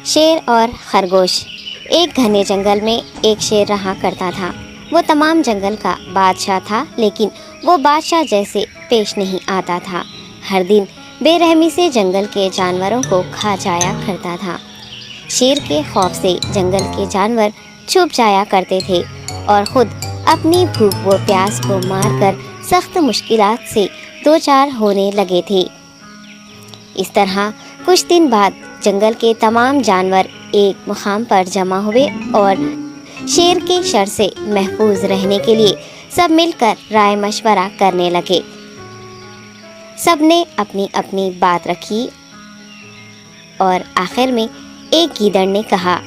شیر اور خرگوش۔ ایک گھنے جنگل میں ایک شیر رہا کرتا تھا۔ وہ تمام جنگل کا بادشاہ تھا، لیکن وہ بادشاہ جیسے پیش نہیں آتا تھا۔ ہر دن بے رحمی سے جنگل کے جانوروں کو کھا جایا کرتا تھا۔ شیر کے خوف سے جنگل کے جانور چھپ جایا کرتے تھے اور خود اپنی بھوک و پیاس کو مار کر سخت مشکلات سے دوچار ہونے لگے تھے۔ اس طرح کچھ دن بعد جنگل کے تمام جانور ایک مقام پر جمع ہوئے اور شیر کے شر سے محفوظ رہنے کے لیے سب مل کر رائے مشورہ کرنے لگے۔ سب نے اپنی اپنی بات رکھی اور آخر میں ایک گیدڑ نے کہا،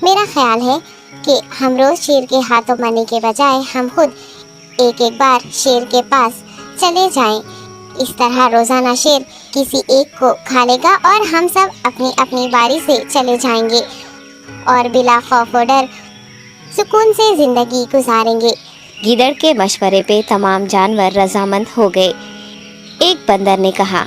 میرا خیال ہے کہ ہم روز شیر کے ہاتھوں مرنے کے بجائے ہم خود ایک بار شیر کے پاس چلے جائیں۔ اس طرح روزانہ شیر کسی ایک کو کھا لے گا اور ہم سب اپنی اپنی باری سے چلے جائیں گے اور بلا خوف و ڈر سکون سے زندگی گزاریں گے۔ گیدڑ کے مشورے پہ تمام جانور رضامند ہو گئے۔ ایک بندر نے کہا،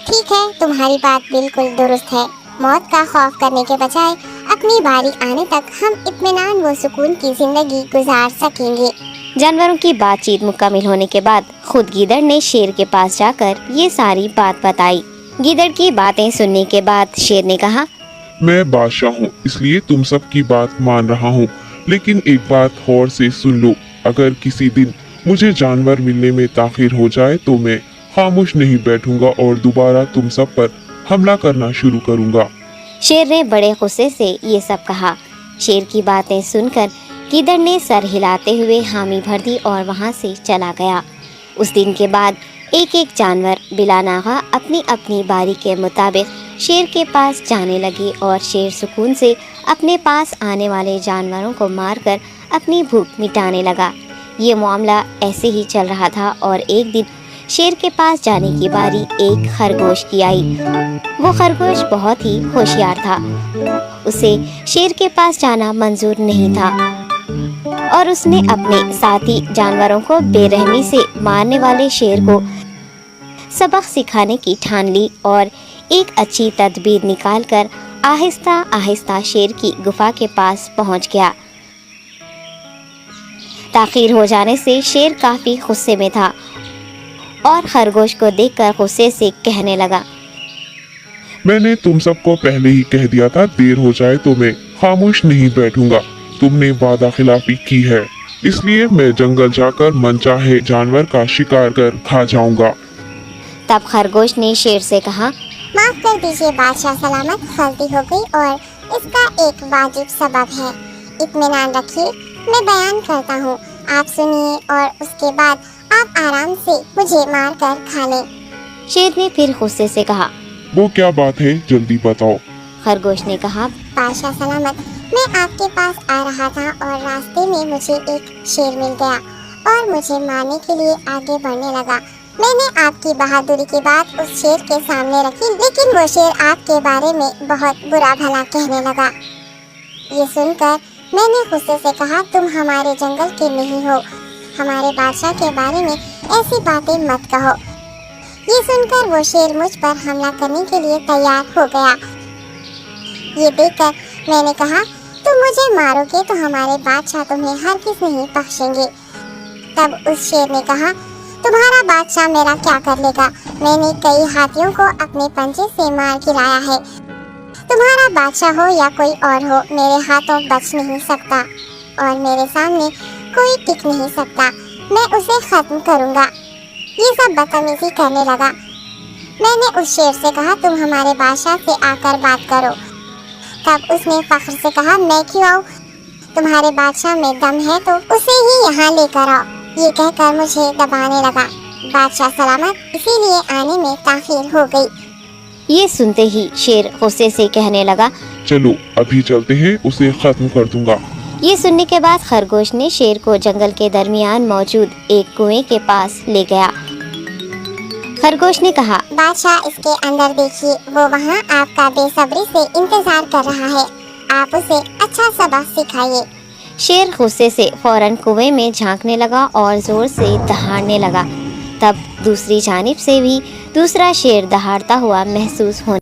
ٹھیک ہے، تمہاری بات بالکل درست ہے۔ موت کا خوف کرنے کے بجائے اپنی باری آنے تک ہم اطمینان و سکون کی زندگی گزار سکیں گے۔ جانوروں کی بات چیت مکمل ہونے کے بعد خود گیدڑ نے شیر کے پاس جا کر یہ ساری بات بتائی۔ گیدڑ کی باتیں سننے کے بعد شیر نے کہا، میں بادشاہ ہوں، اس لیے تم سب کی بات مان رہا ہوں، لیکن ایک بات غور سے سن لو۔ اگر کسی دن مجھے جانور ملنے میں تاخیر ہو جائے تو میں خاموش نہیں بیٹھوں گا اور دوبارہ تم سب پر حملہ کرنا شروع کروں گا۔ شیر نے بڑے غصے سے یہ سب کہا۔ شیر کی باتیں سن کر گیدڑ نے سر ہلاتے ہوئے حامی بھر دی اور وہاں سے چلا گیا۔ اس دن کے بعد ایک ایک جانور بلا ناغہ اپنی اپنی باری کے مطابق شیر کے پاس جانے لگے اور شیر سکون سے اپنے پاس آنے والے جانوروں کو مار کر اپنی بھوک مٹانے لگا۔ یہ معاملہ ایسے ہی چل رہا تھا اور ایک دن شیر کے پاس جانے کی باری ایک خرگوش کی آئی۔ وہ خرگوش بہت ہی ہوشیار تھا۔ اسے شیر کے پاس جانا منظور نہیں تھا اور اس نے اپنے ساتھی جانوروں کو بے رحمی سے مارنے والے شیر کو سبق سکھانے کی ٹھان لی اور ایک اچھی تدبیر نکال کر آہستہ آہستہ شیر کی گفا کے پاس پہنچ گیا۔ تاخیر ہو جانے سے شیر کافی غصے میں تھا اور خرگوش کو دیکھ کر غصے سے کہنے لگا، میں نے تم سب کو پہلے ہی کہہ دیا تھا، دیر ہو جائے تو میں خاموش نہیں بیٹھوں گا۔ تم نے وعدہ خلافی کی ہے، اس لیے میں جنگل جا کر من چاہے جانور کا شکار کر کھا جاؤں گا۔ تب خرگوش نے شیر سے کہا، معاف کر دیجیے بادشاہ سلامت، غلطی ہو گئی اور اس کا ایک واجب سبب ہے۔ اطمینان رکھیے، میں بیان کرتا ہوں، آپ سنیے اور اس کے بعد آپ آرام سے مجھے مار کر کھا لیں۔ شیر نے پھر غصے سے کہا، وہ کیا بات ہے، جلدی بتاؤ۔ خرگوش نے کہا، بادشاہ سلامت، میں آپ کے پاس آ رہا تھا اور راستے میں مجھے ایک شیر مل گیا اور مجھے مارنے کے لیے آگے بڑھنے لگا۔ میں نے آپ کی بہادری کی بات اس شیر کے سامنے رکھی، لیکن وہ شیر آپ کے بارے میں بہت برا بھلا کہنے لگا۔ یہ سن کر میں نے غصے سے کہا، تم ہمارے جنگل کے نہیں ہو، ہمارے بادشاہ کے بارے میں ایسی باتیں مت کہو۔ یہ سن کر وہ شیر مجھ پر حملہ کرنے کے لیے تیار ہو گیا۔ یہ دیکھ کر میں نے کہا، تم مجھے مارو گے تو ہمارے بادشاہ تمہیں ہرگز نہیں بخشیں گے۔ تب اس شیر نے کہا، تمہارا بادشاہ میرا کیا کر لے گا؟ میں نے کئی ہاتھیوں کو اپنے پنجے سے مار گرایا ہے۔ تمہارا بادشاہ ہو یا کوئی اور ہو، میرے ہاتھوں بچ نہیں سکتا اور میرے سامنے کوئی ٹک نہیں سکتا۔ میں اسے ختم کروں گا۔ یہ سب بدتمیزی کرنے لگا۔ میں نے اس شیر سے کہا، تم ہمارے بادشاہ سے آ کر بات کرو۔ تب اس نے فخر سے کہا، میں کیوں آؤں؟ تمہارے بادشاہ میں دم ہے تو اسے ہی یہاں لے کر آؤ۔ یہ کہہ کر مجھے دبانے لگا۔ بادشاہ سلامت، اسی لیے آنے میں تاخیر ہو گئی۔ یہ سنتے ہی شیر غصے سے کہنے لگا، چلو ابھی چلتے ہیں، اسے ختم کر دوں گا۔ یہ سننے کے بعد خرگوش نے شیر کو جنگل کے درمیان موجود ایک کنویں کے پاس لے گیا۔ خرگوش نے کہا، بادشاہ اس کے اندر دیکھیے، وہ وہاں آپ کا بے صبری سے انتظار کر رہا ہے، آپ اسے اچھا سبق سکھائیے۔ شیر غصے سے فوراً کنویں میں جھانکنے لگا اور زور سے دہاڑنے لگا۔ تب دوسری جانب سے بھی دوسرا شیر دہاڑتا ہوا محسوس ہونے